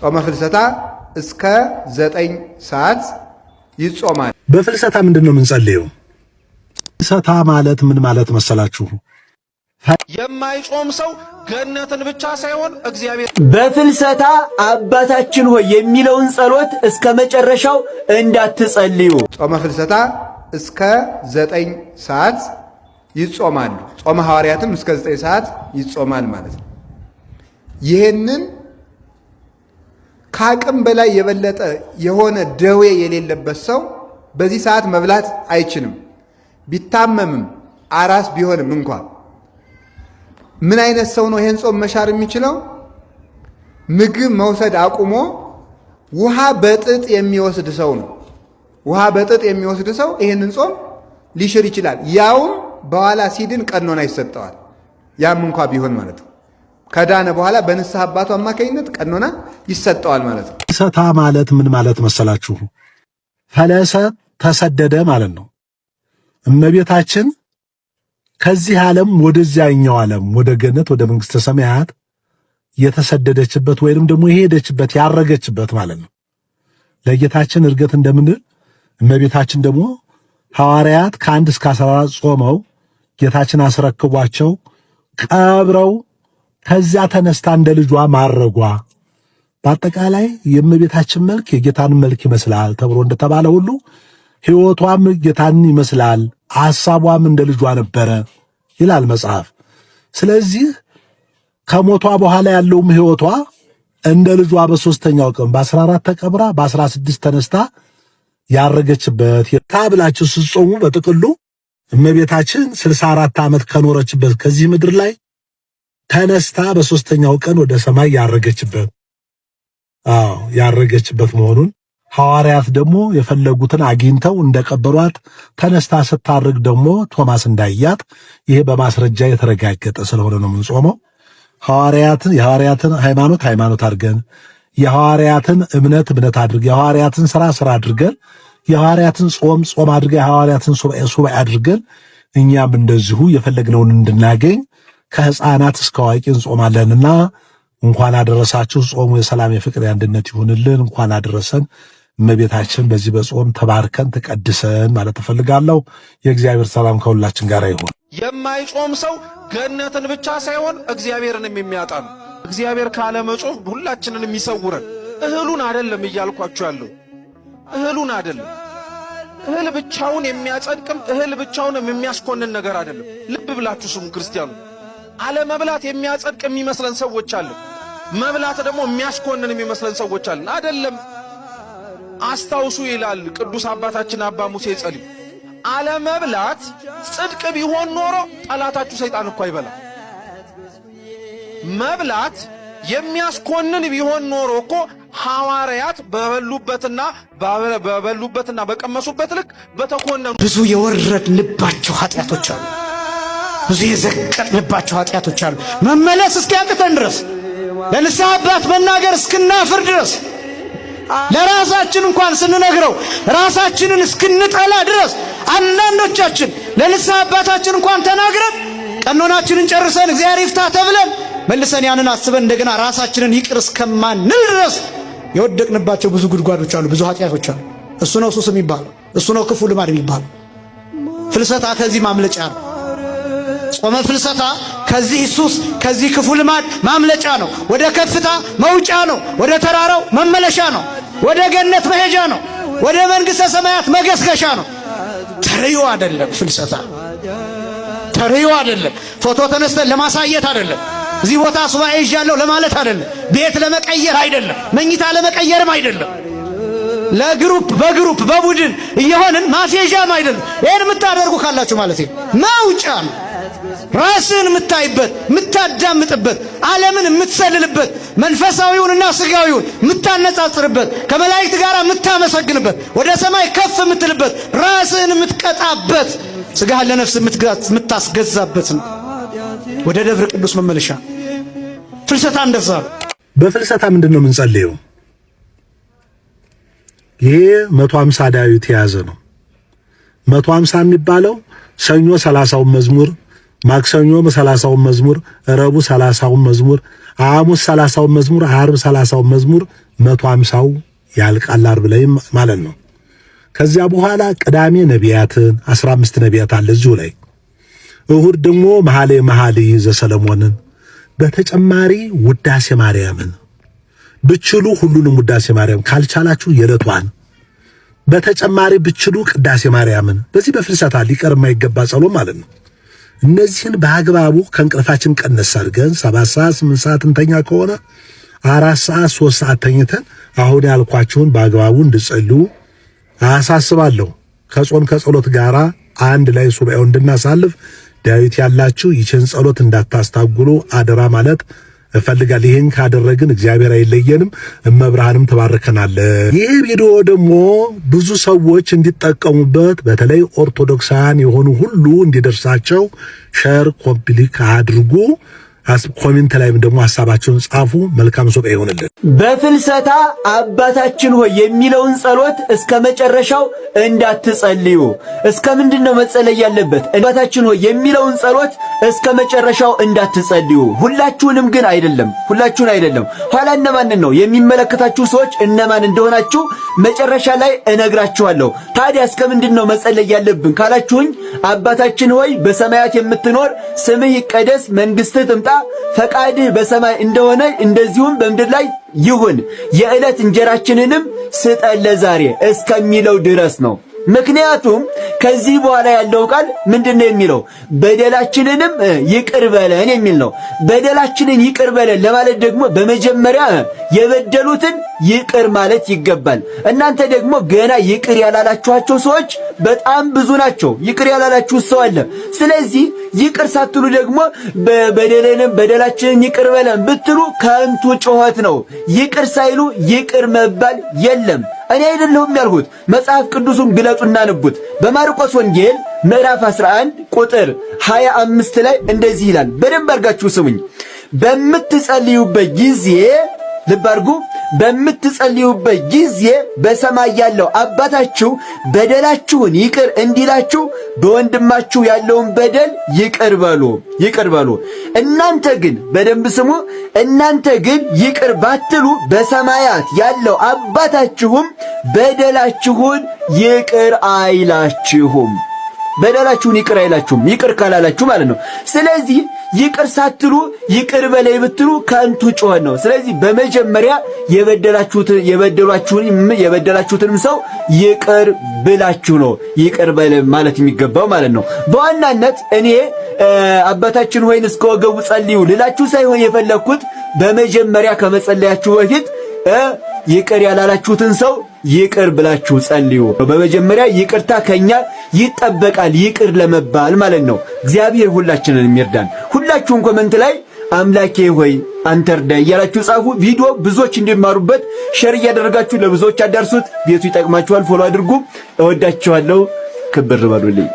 ጾመ ፍልሰታ እስከ 9 ሰዓት ይጾማል። በፍልሰታ ምንድነው የምንጸልየው? ፍልሰታ ማለት ምን ማለት መሰላችሁ? የማይጾም ሰው ገነትን ብቻ ሳይሆን እግዚአብሔር በፍልሰታ አባታችን ሆይ የሚለውን ጸሎት እስከ መጨረሻው እንዳትጸልዩ። ጾመ ፍልሰታ እስከ 9 ሰዓት ይጾማሉ። ጾመ ሐዋርያትም እስከ 9 ሰዓት ይጾማል ማለት ነው። ይሄንን ከአቅም በላይ የበለጠ የሆነ ደዌ የሌለበት ሰው በዚህ ሰዓት መብላት አይችልም። ቢታመምም አራስ ቢሆንም እንኳን ምን አይነት ሰው ነው ይሄን ጾም መሻር የሚችለው? ምግብ መውሰድ አቁሞ ውሃ በጥጥ የሚወስድ ሰው ነው። ውሃ በጥጥ የሚወስድ ሰው ይሄንን ጾም ሊሽር ይችላል። ያውም በኋላ ሲድን ቀኖና ይሰጠዋል። ያም እንኳ ቢሆን ማለት ነው። ከዳነ በኋላ በንስሐ አባቱ አማካኝነት ቀኖና ይሰጠዋል ማለት ነው። ፍልሰታ ማለት ምን ማለት መሰላችሁ? ፈለሰ ተሰደደ ማለት ነው። እመቤታችን ከዚህ ዓለም ወደዚያኛው ዓለም ወደ ገነት ወደ መንግስተ ሰማያት የተሰደደችበት ወይንም ደግሞ የሄደችበት ያረገችበት ማለት ነው። ለጌታችን እርገት እንደምንል እመቤታችን ደግሞ ሐዋርያት ከ1 እስከ 14 ጾመው ጌታችን አስረክቧቸው ቀብረው ከዚያ ተነስታ እንደ ልጇ ማረጓ በአጠቃላይ የእመቤታችን መልክ የጌታን መልክ ይመስላል ተብሎ እንደተባለ ሁሉ ሕይወቷም ጌታን ይመስላል፣ ሐሳቧም እንደ ልጇ ነበረ ይላል መጽሐፍ። ስለዚህ ከሞቷ በኋላ ያለውም ሕይወቷ እንደ ልጇ በሶስተኛው ቀን በ14 ተቀብራ በ16 ተነስታ ያረገችበት ታብላችሁ ስትጾሙ በጥቅሉ እመቤታችን 64 ዓመት ከኖረችበት ከዚህ ምድር ላይ ተነስታ በሶስተኛው ቀን ወደ ሰማይ ያረገችበት መሆኑን ሐዋርያት ደግሞ የፈለጉትን አግኝተው እንደቀበሯት ተነስታ ስታርግ ደግሞ ቶማስ እንዳያት ይሄ በማስረጃ የተረጋገጠ ስለሆነ ነው የምንጾመው። የሐዋርያትን ሃይማኖት አድርገን የሐዋርያትን እምነት አድርገን የሐዋርያትን ስራ አድርገን የሐዋርያትን ጾም አድርገን የሐዋርያትን ሱባኤ አድርገን እኛም እንደዚሁ የፈለግነውን እንድናገኝ ከሕፃናት እስከ አዋቂ እንጾማለንና እንኳን አደረሳችሁ። ጾሙ የሰላም የፍቅር የአንድነት ይሁንልን። እንኳን አደረሰን። እመቤታችን በዚህ በጾም ተባርከን ተቀድሰን ማለት እፈልጋለሁ። የእግዚአብሔር ሰላም ከሁላችን ጋር ይሁን። የማይጾም ሰው ገነትን ብቻ ሳይሆን እግዚአብሔርንም የሚያጣ ነው። እግዚአብሔር ካለ መጾም ሁላችንን የሚሰውረን። እህሉን አይደለም እያልኳችሁ ያለው እህሉን አይደለም። እህል ብቻውን የሚያጸድቅም እህል ብቻውንም የሚያስኮንን ነገር አይደለም። ልብ ብላችሁ ስሙ ክርስቲያኑ። አለመብላት የሚያጸድቅ የሚመስለን ሰዎች አለ። መብላት ደግሞ የሚያስኮንን የሚመስለን ሰዎች አለ። አይደለም። አስታውሱ ይላል ቅዱስ አባታችን አባ ሙሴ ጸሊም፣ አለመብላት ጽድቅ ቢሆን ኖሮ ጠላታችሁ ሰይጣን እኮ አይበላም። መብላት የሚያስኮንን ቢሆን ኖሮ እኮ ሐዋርያት በበሉበትና በቀመሱበት ልክ በተኮነኑ። ብዙ የወረድንባቸው ኃጢአቶች አሉ። ብዙ የዘቀጥንባቸው ኃጢአቶች አሉ። መመለስ እስኪያቅተን ድረስ ለንስሐ አባት መናገር እስክናፍር ድረስ ለራሳችን እንኳን ስንነግረው ራሳችንን እስክንጠላ ድረስ አንዳንዶቻችን ለንስሐ አባታችን እንኳን ተናግረን ቀኖናችንን ጨርሰን እግዚአብሔር ይፍታ ተብለን መልሰን ያንን አስበን እንደገና ራሳችንን ይቅር እስከማንል ድረስ የወደቅንባቸው ብዙ ጉድጓዶች አሉ። ብዙ ኃጢአቶች አሉ። እሱ ነው ሱስ የሚባለው። እሱ ነው ክፉ ልማድ የሚባለው። ፍልሰታ ከዚህ ማምለጫ ነው። ጾመ ፍልሰታ ከዚህ ሱስ ከዚህ ክፉ ልማድ ማምለጫ ነው። ወደ ከፍታ መውጫ ነው። ወደ ተራራው መመለሻ ነው። ወደ ገነት መሄጃ ነው። ወደ መንግሥተ ሰማያት መገስገሻ ነው። ተርዮ አይደለም። ፍልሰታ ተርዮ አይደለም። ፎቶ ተነስተን ለማሳየት አይደለም። እዚህ ቦታ ሱባኤ ይዣለሁ ለማለት አይደለም። ቤት ለመቀየር አይደለም። መኝታ ለመቀየርም አይደለም። በግሩፕ በቡድን እየሆንን ማፌዣም አይደለም። ይሄን የምታደርጉ ካላችሁ ማለት ነው መውጫ ነው። ራስን የምታይበት የምታዳምጥበት ዓለምን የምትሰልልበት መንፈሳዊውንና ስጋዊውን የምታነጻጽርበት ከመላእክት ጋር የምታመሰግንበት ወደ ሰማይ ከፍ የምትልበት ራስን የምትቀጣበት ስጋህን ለነፍስ የምታስገዛበት ነው። ወደ ደብረ ቅዱስ መመለሻ ፍልሰታ እንደዛ። በፍልሰታ ምንድነው የምንጸልየው? ይሄ 150 ዳዊት የያዘ ነው። 150 የሚባለው ሰኞ 30ውን መዝሙር፣ ማክሰኞ 30ውን መዝሙር፣ ረቡዕ 30ውን መዝሙር፣ ሐሙስ 30ው መዝሙር፣ ዓርብ 30ው መዝሙር 150ው ያልቃል ዓርብ ላይ ማለት ነው። ከዚያ በኋላ ቅዳሜ ነቢያትን 15 ነቢያት አለ እዚሁ ላይ። እሁድ ደግሞ መኃልየ ዘሰሎሞንን በተጨማሪ ውዳሴ ማርያምን ብችሉ ሁሉንም ውዳሴ ማርያም ካልቻላችሁ የዕለቷን በተጨማሪ ብችሉ ቅዳሴ ማርያምን በዚህ በፍልሰታ ሊቀር የማይገባ ጸሎት ማለት ነው። እነዚህን በአግባቡ ከእንቅልፋችን ቀነስ አድርገን 7 ሰዓት 8 ሰዓት እንተኛ ከሆነ 4 ሰዓት 3 ሰዓት ተኝተን አሁን ያልኳችሁን በአግባቡ እንድጸልዩ አሳስባለሁ። ከጾም ከጸሎት ጋራ አንድ ላይ ሱባኤው እንድናሳልፍ ዳዊት ያላችሁ ይህን ጸሎት እንዳታስታጉሉ አደራ ማለት እፈልጋለሁ። ይሄን ካደረግን እግዚአብሔር አይለየንም፣ እመብርሃንም ተባርከናለች። ይህ ቪዲዮ ደግሞ ብዙ ሰዎች እንዲጠቀሙበት በተለይ ኦርቶዶክሳውያን የሆኑ ሁሉ እንዲደርሳቸው ሼር ኮምፕሊክ አድርጉ። ኮሜንት ላይም ደግሞ ሐሳባችሁን ጻፉ። መልካም ሱባኤ ይሁንልን። በፍልሰታ አባታችን ሆይ የሚለውን ጸሎት እስከ መጨረሻው እንዳትጸልዩ። እስከ ምንድነው መጸለይ ያለበት? አባታችን ሆይ የሚለውን ጸሎት እስከ መጨረሻው እንዳትጸልዩ። ሁላችሁንም ግን አይደለም፣ ሁላችሁን አይደለም። ኋላ እነማንን ነው የሚመለከታችሁ ሰዎች እነማን እንደሆናችሁ መጨረሻ ላይ እነግራችኋለሁ። ታዲያ እስከ ምንድነው መጸለይ ያለብን ካላችሁኝ፣ አባታችን ሆይ በሰማያት የምትኖር ስምህ ይቀደስ፣ መንግስትህ ትምጣ፣ ፈቃድህ በሰማይ እንደሆነ እንደዚሁም በምድር ላይ ይሁን፣ የዕለት እንጀራችንንም ስጠን ለዛሬ እስከሚለው ድረስ ነው። ምክንያቱም ከዚህ በኋላ ያለው ቃል ምንድነው የሚለው? በደላችንንም ይቅር በለን የሚል ነው። በደላችንን ይቅር በለን ለማለት ደግሞ በመጀመሪያ የበደሉትን ይቅር ማለት ይገባል። እናንተ ደግሞ ገና ይቅር ያላላችኋቸው ሰዎች በጣም ብዙ ናቸው። ይቅር ያላላችሁ ሰው አለ። ስለዚህ ይቅር ሳትሉ ደግሞ በደላችንን ይቅር በለን ብትሉ ከንቱ ጩኸት ነው። ይቅር ሳይሉ ይቅር መባል የለም። እኔ አይደለሁም ያልሁት፣ መጽሐፍ ቅዱሱን ግለጡና ንቡት። በማርቆስ ወንጌል ምዕራፍ 11 ቁጥር 25 ላይ እንደዚህ ይላል። በደንብ አድርጋችሁ ስሙኝ። በምትጸልዩበት ጊዜ ልብ አድርጉ። በምትጸልዩበት ጊዜ በሰማይ ያለው አባታችሁ በደላችሁን ይቅር እንዲላችሁ በወንድማችሁ ያለውን በደል ይቅር በሉ። እናንተ ግን በደንብ ስሙ፣ እናንተ ግን ይቅር ባትሉ በሰማያት ያለው አባታችሁም በደላችሁን ይቅር አይላችሁም። በደላችሁን ይቅር አይላችሁም፣ ይቅር ካላላችሁ ማለት ነው። ስለዚህ ይቅር ሳትሉ ይቅር በለይ ብትሉ ከንቱ ጩኸት ነው። ስለዚህ በመጀመሪያ የበደላችሁትንም ሰው ይቅር ብላችሁ ነው ይቅር በለ ማለት የሚገባው ማለት ነው። በዋናነት እኔ አባታችን ሆይን እስከ ወገቡ ጸልዩ ልላችሁ ሳይሆን የፈለኩት በመጀመሪያ ከመጸለያችሁ በፊት ይቅር ያላላችሁትን ሰው ይቅር ብላችሁ ጸልዩ። በመጀመሪያ ይቅርታ ከኛ ይጠበቃል፣ ይቅር ለመባል ማለት ነው። እግዚአብሔር ሁላችንን ይርዳን። ሁላችሁም ኮሜንት ላይ አምላኬ ሆይ አንተ እርዳኝ እያላችሁ ጻፉ። ቪዲዮ ብዙዎች እንዲማሩበት ሼር እያደረጋችሁ ለብዙዎች አዳርሱት። ቤቱ ይጠቅማችኋል። ፎሎ አድርጉ። እወዳችኋለሁ። ክብር በሉልኝ።